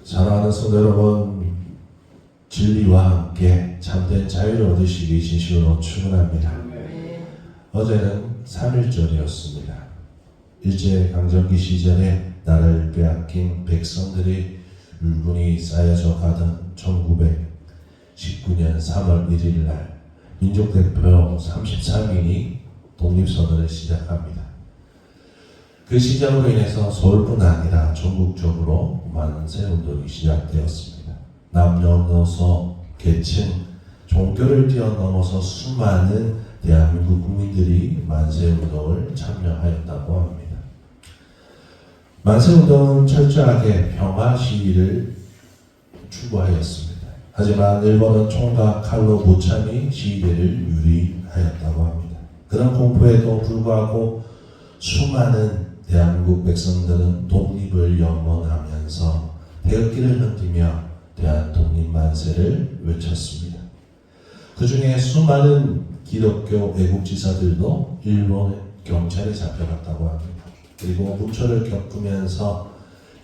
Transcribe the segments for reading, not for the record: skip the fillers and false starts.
사랑하는 성도 여러분, 진리와 함께 참된 자유를 얻으시기 진심으로 축원합니다. 어제는 3.1절이었습니다. 일제강점기 시절에 나라를 빼앗긴 백성들이 울분이 쌓여져 가던 1919년 3월 1일 날 민족대표 33인이 독립선언을 시작합니다. 그 시작으로 인해서 서울뿐 아니라 전국적으로 만세운동이 시작되었습니다. 남녀노소, 계층, 종교를 뛰어넘어서 수많은 대한민국 국민들이 만세운동을 참여하였다고 합니다. 만세운동은 철저하게 평화 시위를 추구하였습니다. 하지만 일본은 총과 칼로 무참히 시위대를 유리하였다고 합니다. 그런 공포에도 불구하고 수많은 대한민국 백성들은 독립을 염원하면서 태극기를 흔들며 대한 독립만세를 외쳤습니다. 그 중에 수많은 기독교 애국지사들도 일본 경찰에 잡혀갔다고 합니다. 그리고 문초를 겪으면서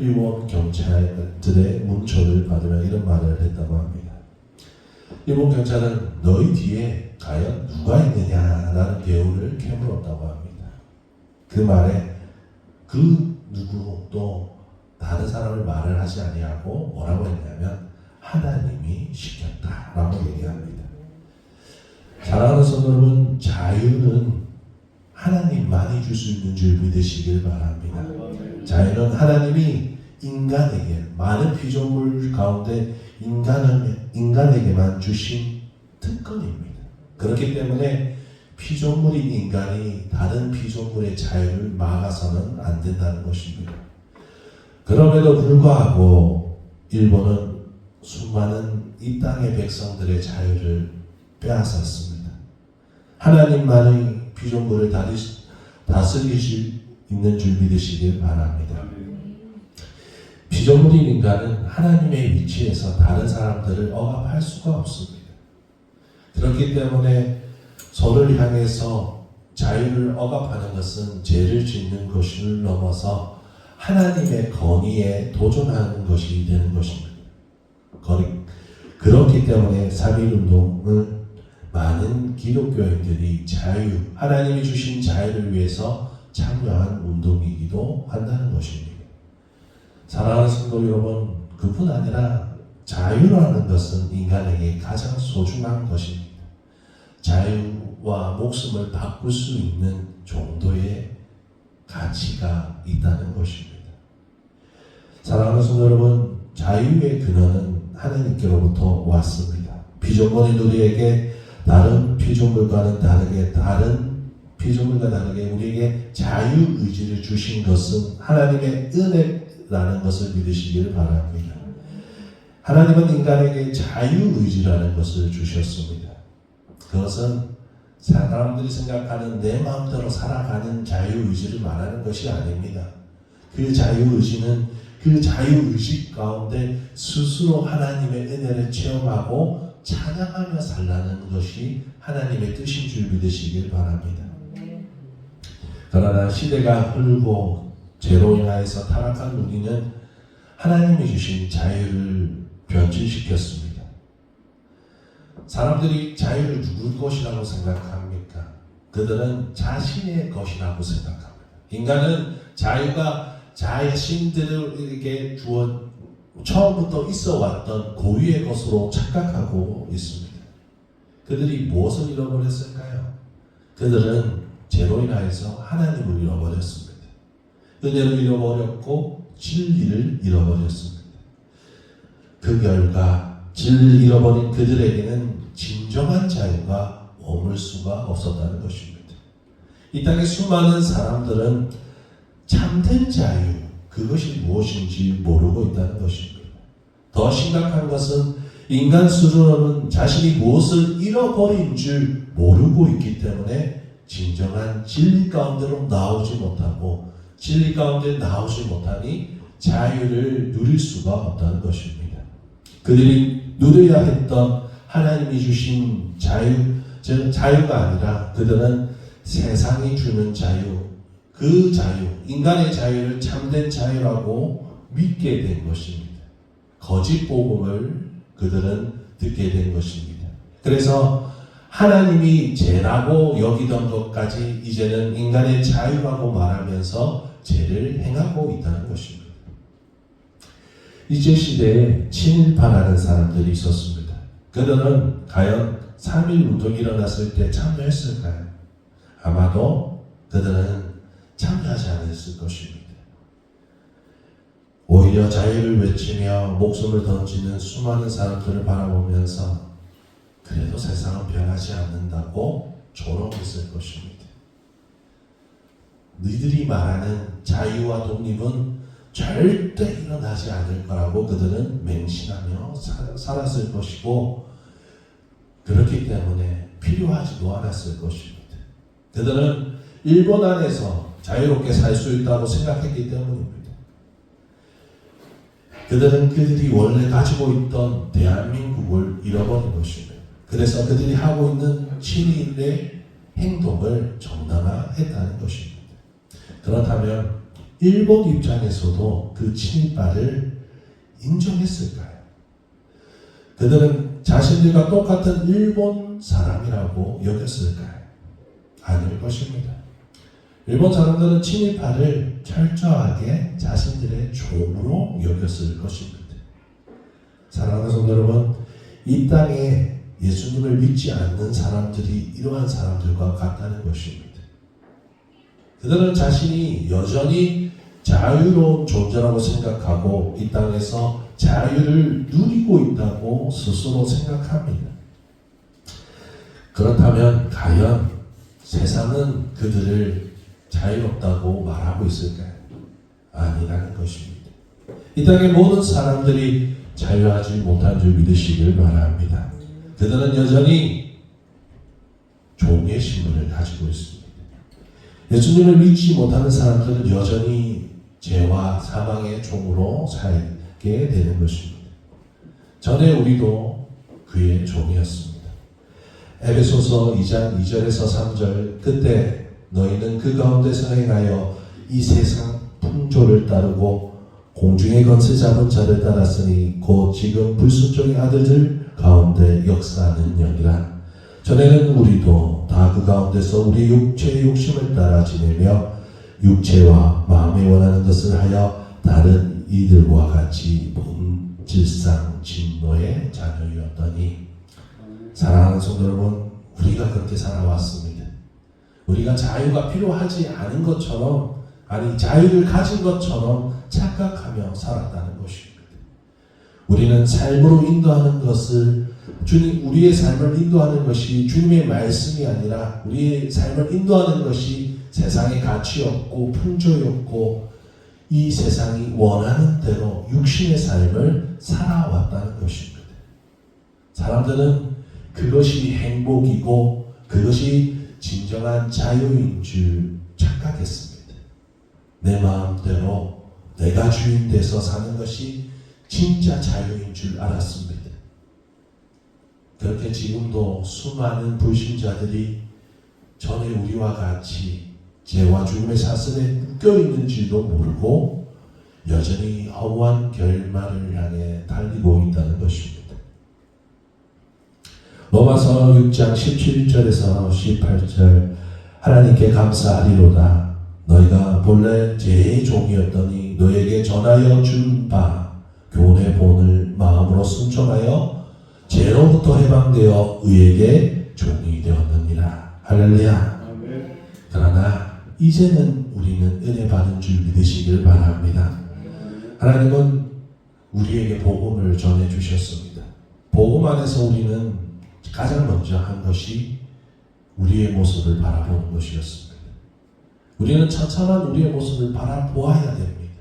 일본 경찰들의 문초를 받으며 이런 말을 했다고 합니다. 일본 경찰은 너희 뒤에 과연 누가 있느냐라는 배우를 캐물었다고 합니다. 그 말에 그 누구도 다른 사람을 말을 하지 아니하고 뭐라고 했냐면 하나님이 시켰다라고 얘기합니다. 사랑하는 성도 여러분, 자유는 하나님만이 줄 수 있는 줄 믿으시길 바랍니다. 자유는 하나님이 인간에게 많은 피조물 가운데 인간에게만 주신 특권입니다. 그렇기 때문에 피조물인 인간이 다른 피조물의 자유를 막아서는 안 된다는 것입니다. 그럼에도 불구하고 일본은 수많은 이 땅의 백성들의 자유를 빼앗았습니다. 하나님만이 피조물을 다스릴 수 있는 줄 믿으시길 바랍니다. 피조물인 인간은 하나님의 위치에서 다른 사람들을 억압할 수가 없습니다. 그렇기 때문에 서로를 향해서 자유를 억압하는 것은 죄를 짓는 것을 넘어서 하나님의 권위에 도전하는 것이 되는 것입니다. 그렇기 때문에 3.1운동은 많은 기독교인들이 자유, 하나님이 주신 자유를 위해서 참여한 운동이기도 한다는 것입니다. 사랑하는 성도 여러분, 그뿐 아니라 자유라는 것은 인간에게 가장 소중한 것입니다. 자유와 목숨을 바꿀 수 있는 정도의 가치가 있다는 것입니다. 사랑하는 성도 여러분, 자유의 근원은 하나님께로부터 왔습니다. 피조물인 우리에게 다른 피조물과 다르게 우리에게 자유의지를 주신 것은 하나님의 은혜라는 것을 믿으시기를 바랍니다. 하나님은 인간에게 자유의지라는 것을 주셨습니다. 그것은 사람들이 생각하는 내 마음대로 살아가는 자유의지를 말하는 것이 아닙니다. 그 자유의지는 그 자유의식 가운데 스스로 하나님의 은혜를 체험하고 찬양하며 살라는 것이 하나님의 뜻인 줄 믿으시길 바랍니다. 그러나 시대가 흐르고 죄로 인하여서 타락한 우리는 하나님이 주신 자유를 변질시켰습니다. 사람들이 자유를 누구 것이라고 생각합니까? 그들은 자신의 것이라고 생각합니다. 인간은 자유가 자신들에게 처음부터 있어 왔던 고유의 것으로 착각하고 있습니다. 그들이 무엇을 잃어버렸을까요? 그들은 죄로 인하여서 하나님을 잃어버렸습니다. 은혜를 잃어버렸고 진리를 잃어버렸습니다. 그 결과 진리를 잃어버린 그들에게는 진정한 자유가 머물 수가 없었다는 것입니다. 이 땅에 수많은 사람들은 참된 자유, 그것이 무엇인지 모르고 있다는 것입니다. 더 심각한 것은 인간 스스로는 자신이 무엇을 잃어버린 줄 모르고 있기 때문에 진정한 진리 가운데로 나오지 못하고 진리 가운데 나오지 못하니 자유를 누릴 수가 없다는 것입니다. 그들이 누려야 했던 하나님이 주신 자유가 아니라 그들은 세상이 주는 자유, 그 자유, 인간의 자유를 참된 자유라고 믿게 된 것입니다. 거짓 복음을 그들은 듣게 된 것입니다. 그래서 하나님이 죄라고 여기던 것까지 이제는 인간의 자유라고 말하면서 죄를 행하고 있다는 것입니다. 이제 시대에 친일파라는 사람들이 있었습니다. 그들은 과연 3.1 운동이 일어났을 때 참여했을까요? 아마도 그들은 참여하지 않았을 것입니다. 오히려 자유를 외치며 목숨을 던지는 수많은 사람들을 바라보면서 그래도 세상은 변하지 않는다고 조롱했을 것입니다. 너희들이 말하는 자유와 독립은 절대 일어나지 않을 거라고 그들은 맹신하며 살았을 것이고, 그렇기 때문에 필요하지도 않았을 것입니다. 그들은 일본 안에서 자유롭게 살 수 있다고 생각했기 때문입니다. 그들은 그들이 원래 가지고 있던 대한민국을 잃어버린 것입니다. 그래서 그들이 하고 있는 친일의 행동을 정당화했다는 것입니다. 그렇다면 일본 입장에서도 그 친일파를 인정했을까요? 그들은 자신들과 똑같은 일본 사람이라고 여겼을까요? 아닐 것입니다. 일본 사람들은 친일파를 철저하게 자신들의 종으로 여겼을 것입니다. 사랑하는 성도 여러분, 이 땅에 예수님을 믿지 않는 사람들이 이러한 사람들과 같다는 것입니다. 그들은 자신이 여전히 자유로운 존재라고 생각하고 이 땅에서 자유를 누리고 있다고 스스로 생각합니다. 그렇다면 과연 세상은 그들을 자유롭다고 말하고 있을까요? 아니라는 것입니다. 이 땅의 모든 사람들이 자유하지 못한 줄 믿으시길 바랍니다. 그들은 여전히 종의 신분을 가지고 있습니다. 예수님을 믿지 못하는 사람들은 여전히 죄와 사망의 종으로 살게 되는 것입니다. 전에 우리도 그의 종이었습니다. 에베소서 2장 2절에서 3절, 그때 너희는 그 가운데서 행하여 이 세상 풍조를 따르고 공중의 건세 잡은 자를 따랐으니 곧 지금 불순종의 아들들 가운데 역사하는 영이라. 전에는 우리도 다 그 가운데서 우리 육체의 욕심을 따라 지내며 육체와 마음에 원하는 것을 하여 다른 이들과 같이 본질상 진노의 자녀였더니. 사랑하는 성도 여러분, 우리가 그렇게 살아왔습니다. 우리가 자유가 필요하지 않은 것처럼, 아니 자유를 가진 것처럼 착각하며 살았다는 것입니다. 우리는 삶으로 인도하는 것을, 우리의 삶을 인도하는 것이 주님의 말씀이 아니라 우리의 삶을 인도하는 것이 세상의 가치였고 풍조였고 이 세상이 원하는 대로 육신의 삶을 살아왔다는 것입니다. 사람들은 그것이 행복이고 그것이 진정한 자유인 줄 착각했습니다. 내 마음대로 내가 주인 돼서 사는 것이 진짜 자유인 줄 알았습니다. 그렇게 지금도 수많은 불신자들이 전에 우리와 같이 죄와 죽음의 사슬에 묶여있는지도 모르고 여전히 허무한 결말을 향해 달리고 있다는 것입니다. 로마서 6장 17절에서 18절, 하나님께 감사하리로다. 너희가 본래 죄의 종이었더니 너에게 전하여 준 바 교훈의 본을 마음으로 순종하여 죄로부터 해방되어 의에게 종이 되었느니라. 할렐루야. 아멘. 그러나 이제는 우리는 은혜 받은 줄 믿으시길 바랍니다. 하나님은 우리에게 복음을 전해주셨습니다. 복음 안에서 우리는 가장 먼저 한 것이 우리의 모습을 바라보는 것이었습니다. 우리는 처참한 우리의 모습을 바라보아야 됩니다.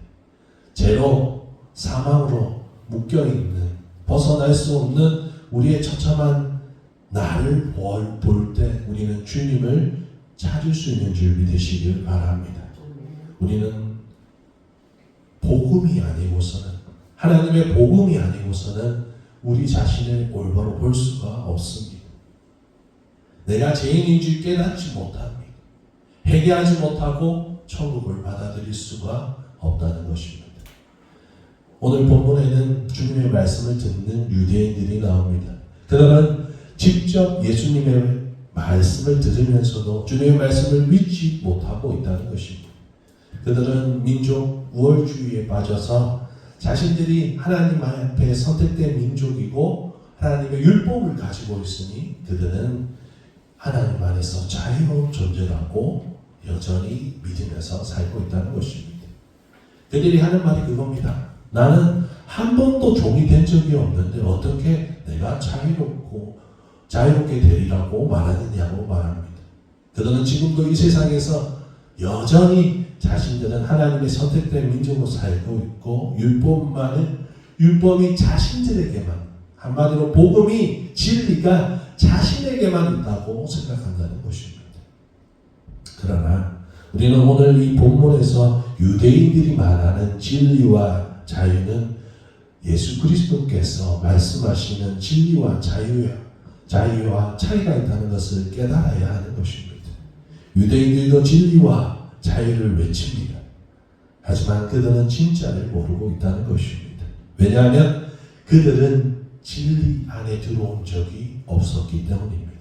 죄로 사망으로 묶여있는, 벗어날 수 없는 우리의 처참한 나를 볼 때 우리는 주님을 찾을 수 있는 줄 믿으시길 바랍니다. 우리는 복음이 아니고서는, 하나님의 복음이 아니고서는 우리 자신을 올바로 볼 수가 없습니다. 내가 죄인인 줄 깨닫지 못합니다. 회개하지 못하고 천국을 받아들일 수가 없다는 것입니다. 오늘 본문에는 주님의 말씀을 듣는 유대인들이 나옵니다. 그들은 직접 예수님의 말씀을 들으면서도 주님의 말씀을 믿지 못하고 있다는 것입니다. 그들은 민족 우월주의에 빠져서 자신들이 하나님 앞에 선택된 민족이고 하나님의 율법을 가지고 있으니 그들은 하나님 안에서 자유로운 존재라고 여전히 믿으면서 살고 있다는 것입니다. 그들이 하는 말이 그겁니다. 나는 한 번도 종이 된 적이 없는데 어떻게 내가 자유롭게 되리라고 말하느냐고 말합니다. 그들은 지금도 이 세상에서 여전히 자신들은 하나님의 선택된 민족으로 살고 있고 율법이 자신들에게만, 한마디로 복음이, 진리가 자신에게만 있다고 생각한다는 것입니다. 그러나 우리는 오늘 이 본문에서 유대인들이 말하는 진리와 자유는 예수 그리스도께서 말씀하시는 진리와 자유와 차이가 있다는 것을 깨달아야 하는 것입니다. 유대인들도 진리와 자유를 외칩니다. 하지만 그들은 진짜를 모르고 있다는 것입니다. 왜냐하면 그들은 진리 안에 들어온 적이 없었기 때문입니다.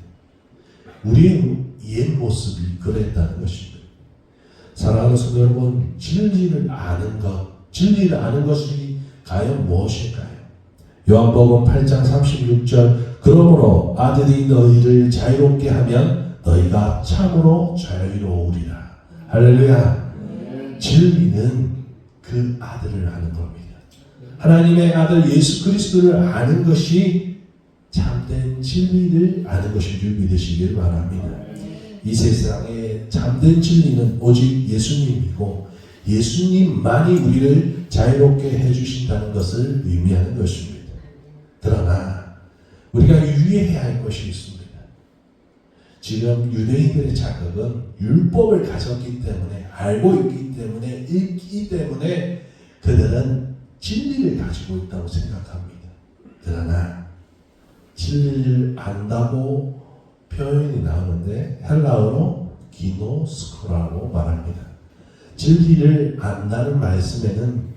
우리의 옛 모습이 그랬다는 것입니다. 사랑하는 성도 여러분, 진리를 아는 것이 과연 무엇일까요? 요한복음 8장 36절, 그러므로 아들이 너희를 자유롭게 하면 너희가 참으로 자유로우리라. 할렐루야. 진리는 그 아들을 아는 겁니다. 하나님의 아들 예수 그리스도를 아는 것이 참된 진리를 아는 것인 줄 믿으시길 바랍니다. 이 세상에 참된 진리는 오직 예수님이고 예수님만이 우리를 자유롭게 해주신다는 것을 의미하는 것입니다. 그러나 우리가 유의해야 할 것이 있습니다. 지금 유대인들의 자극은 율법을 가졌기 때문에, 알고 있기 때문에, 읽기 때문에 그들은 진리를 가지고 있다고 생각합니다. 그러나 진리를 안다고 표현이 나오는데 헬라어로 기노스코라고 말합니다. 진리를 안다는 말씀에는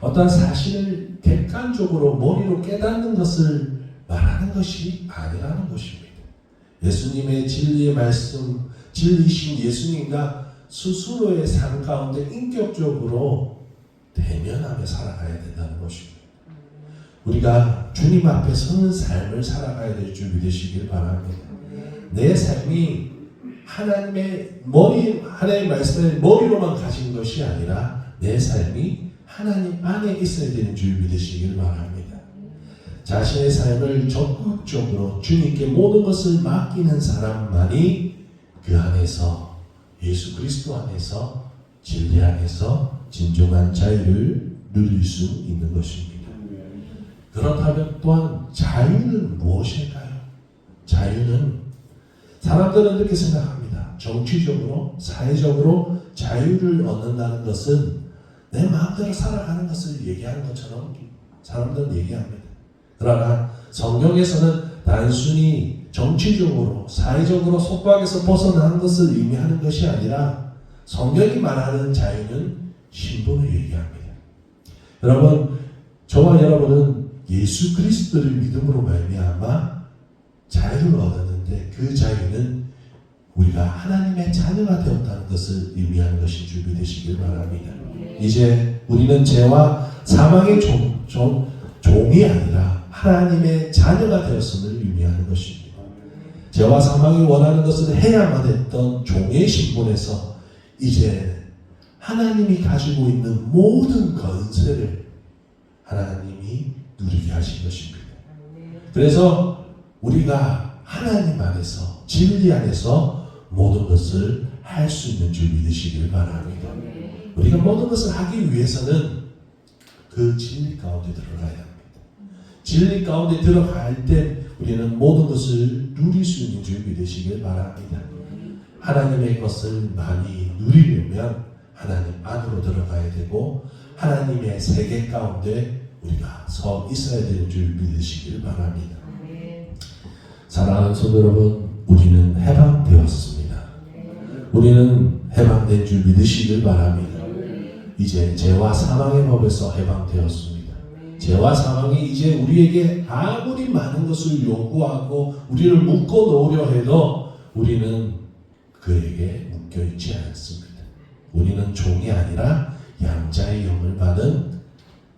어떤 사실을 객관적으로 머리로 깨닫는 것을 말하는 것이 아니라는 것입니다. 예수님의 진리의 말씀, 진리신 예수님과 스스로의 삶 가운데 인격적으로 대면하며 살아가야 된다는 것입니다. 우리가 주님 앞에 서는 삶을 살아가야 될 줄 믿으시길 바랍니다. 내 삶이 하나님의 말씀을 머리로만 가진 것이 아니라 내 삶이 하나님 안에 있어야 되는 줄 믿으시길 바랍니다. 자신의 삶을 적극적으로 주님께 모든 것을 맡기는 사람만이 그 안에서, 예수 그리스도 안에서, 진리 안에서 진정한 자유를 누릴 수 있는 것입니다. 그렇다면 또한 자유는 무엇일까요? 자유는 사람들은 이렇게 생각합니다. 정치적으로, 사회적으로 자유를 얻는다는 것은 내 마음대로 살아가는 것을 얘기하는 것처럼 사람들은 얘기합니다. 그러나 성경에서는 단순히 정치적으로, 사회적으로 속박에서 벗어나는 것을 의미하는 것이 아니라 성경이 말하는 자유는 신분을 얘기합니다. 여러분, 저와 여러분은 예수 그리스도를 믿음으로 말미암아 자유를 얻었는데 그 자유는 우리가 하나님의 자녀가 되었다는 것을 의미하는 것인 줄 믿으시길 바랍니다. 이제 우리는 죄와 사망의 종이 아니라 하나님의 자녀가 되었음을 의미하는 것입니다. 죄와 사망이 원하는 것을 해야만 했던 종의 신분에서 이제 하나님이 가지고 있는 모든 권세를 하나님이 누리게 하신 것입니다. 그래서 우리가 하나님 안에서, 진리 안에서 모든 것을 할 수 있는 줄 믿으시길 바랍니다. 우리가 모든 것을 하기 위해서는 그 진리 가운데 들어가야 합니다. 진리 가운데 들어갈 때 우리는 모든 것을 누릴 수 있는 줄 믿으시길 바랍니다. 하나님의 것을 많이 누리려면 하나님 안으로 들어가야 되고 하나님의 세계 가운데 우리가 서 있어야 되는 줄 믿으시길 바랍니다. 사랑하는 성도 여러분, 우리는 해방되었습니다. 우리는 해방된 줄 믿으시길 바랍니다. 이제 죄와 사망의 법에서 해방되었습니다. 죄와 사망이 이제 우리에게 아무리 많은 것을 요구하고 우리를 묶어 놓으려 해도 우리는 그에게 묶여 있지 않습니다. 우리는 종이 아니라 양자의 영을 받은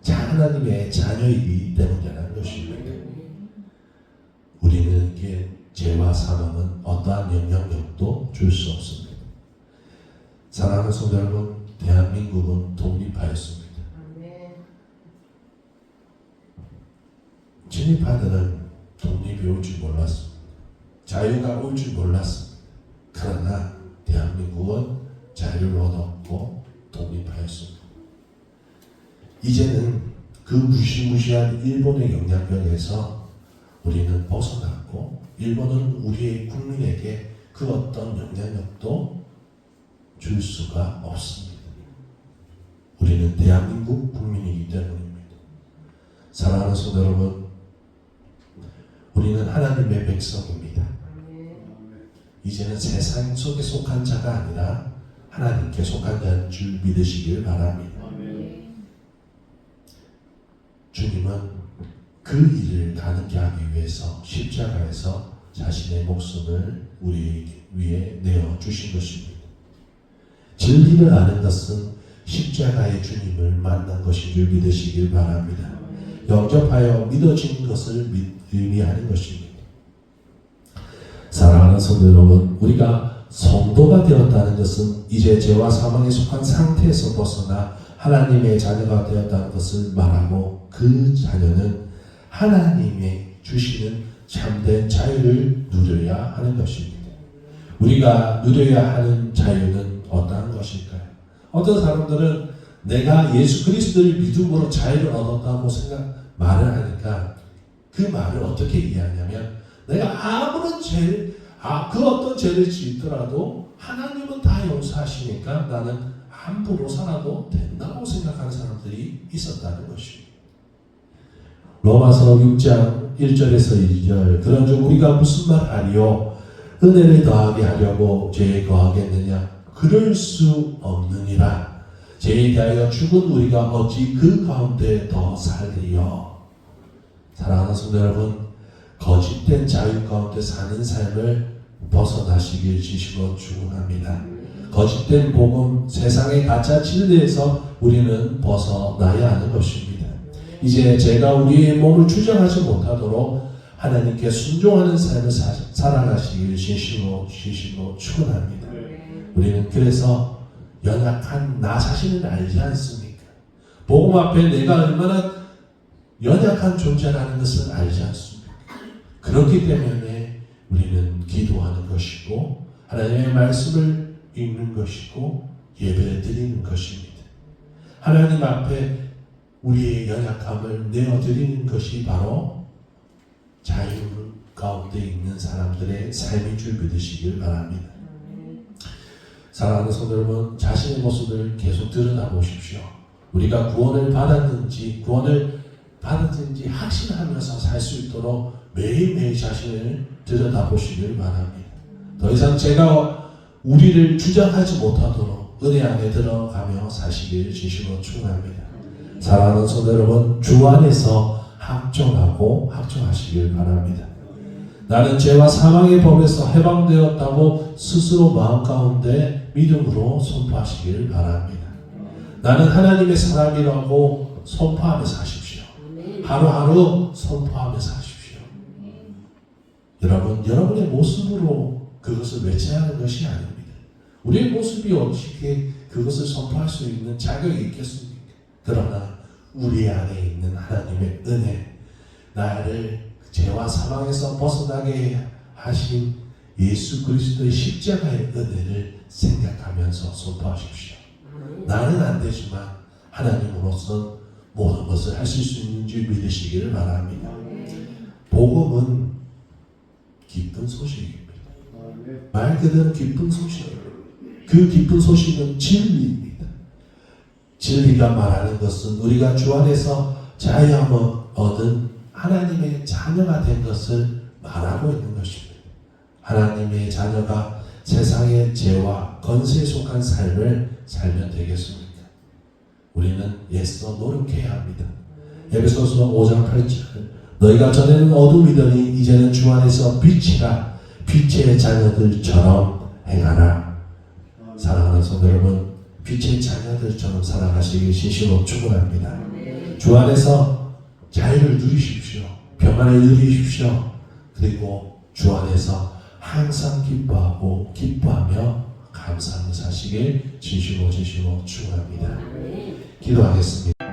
하나님의 자녀이기 때문이라는 것입니다. 우리에게 죄와 사망은 어떠한 영향력도 줄 수 없습니다. 사랑하는 성도 여러분, 대한민국은 독립하였습니다. 진입하들은 독립이 올 줄 몰랐습니다. 자유가 올 줄 몰랐습니다. 그러나 대한민국은 자유를 얻었고 독립하였습니다. 이제는 그 무시무시한 일본의 영향력에서 우리는 벗어났고 일본은 우리의 국민에게 그 어떤 영향력도 줄 수가 없습니다. 우리는 대한민국 국민이기 때문입니다. 사랑하는 성도 여러분, 우리는 하나님의 백성입니다. 이제는 세상 속에 속한 자가 아니라 하나님께 속한 자인 줄 믿으시길 바랍니다. 주님은 그 일을 가능케 하기 위해서 십자가에서 자신의 목숨을 우리 위해 내어주신 것입니다. 진리를 아는 것은 십자가의 주님을 만난 것인 줄 믿으시길 바랍니다. 영접하여 믿어진 것을 의미하는 것입니다. 사랑하는 성도 여러분, 우리가 성도가 되었다는 것은 이제 죄와 사망에 속한 상태에서 벗어나 하나님의 자녀가 되었다는 것을 말하고 그 자녀는 하나님의 주시는 참된 자유를 누려야 하는 것입니다. 우리가 누려야 하는 자유는 어떠한 것일까요? 어떤 사람들은 내가 예수 그리스도를 믿음으로 자유를 얻었다고 말을 하니까 그 말을 어떻게 이해하냐면 내가 아무런 그 어떤 죄를 짓더라도 하나님은 다 용서하시니까 나는 함부로 살아도 된다고 생각하는 사람들이 있었다는 것입니다. 로마서 6장 1절에서 2절 그런즉 우리가 무슨 말하리요? 은혜를 더하게 하려고 죄에 거하겠느냐? 그럴 수 없느니라. 죄에 대하여 죽은 우리가 어찌 그 가운데 더 살리요? 사랑하는 성도 여러분, 거짓된 자유 가운데 사는 삶을 벗어나시길 주시고 축원합니다. 거짓된 복음, 세상의 가짜 진리에서 우리는 벗어나야 하는 것입니다. 이제 제가 우리의 몸을 주장하지 못하도록 하나님께 순종하는 삶을 살아가시길 진심으로 축원합니다. 우리는 그래서 연약한 나 자신을 알지 않습니까? 복음 앞에 내가 얼마나 연약한 존재라는 것을 알지 않습니까? 그렇기 때문에 우리는 기도하는 것이고 하나님의 말씀을 읽는 것이고 예배를 드리는 것입니다. 하나님 앞에 우리의 연약함을 내어드리는 것이 바로 자유 가운데 있는 사람들의 삶인 줄 믿으시길 바랍니다. 사랑하는 성도 여러분, 자신의 모습을 계속 들여다보십시오. 우리가 구원을 받았는지 확신하면서 살 수 있도록 매일매일 자신을 들여다보시길 바랍니다. 더 이상 제가 우리를 주장하지 못하도록 은혜 안에 들어가며 사시길 진심으로 축원합니다. 사랑하는 성도 여러분, 주 안에서 합정하시길 바랍니다. 나는 죄와 사망의 법에서 해방되었다고 스스로 마음 가운데 믿음으로 선포하시길 바랍니다. 나는 하나님의 사람이라고 선포하며 사십시오. 하루하루 선포하며 사십시오. 여러분의 모습으로 그것을 외쳐야 하는 것이 아닙니다. 우리의 모습이 어떻게 그것을 선포할 수 있는 자격이 있겠습니까? 그러나 우리 안에 있는 하나님의 은혜, 나를 죄와 사망에서 벗어나게 하신 예수 그리스도의 십자가의 은혜를 생각하면서 선포하십시오. 나는 안 되지만 하나님으로서 모든 것을 하실 수 있는 줄 믿으시기를 바랍니다. 복음은 기쁜 소식입니다. 말 그대로 기쁜 소식입니다. 그 기쁜 소식은 진리입니다. 진리가 말하는 것은 우리가 주 안에서 자유함을 얻은 하나님의 자녀가 된 것을 말하고 있는 것입니다. 하나님의 자녀가 세상의 죄와 건세에 속한 삶을 살면 되겠습니까? 우리는 애써 노력해야 합니다. 에베소서 5장 8절 너희가 전에는 어둠이더니 이제는 주 안에서 빛이라 빛의 자녀들처럼 행하라. 사랑하는 성도 여러분, 빛의 자녀들처럼 살아가시길 진심으로 축원합니다. 주 안에서 자유를 누리십시오. 평안을 누리십시오. 그리고 주 안에서 항상 기뻐하고 기뻐하며 감사하며 사시길 진심으로 축원합니다. 기도하겠습니다.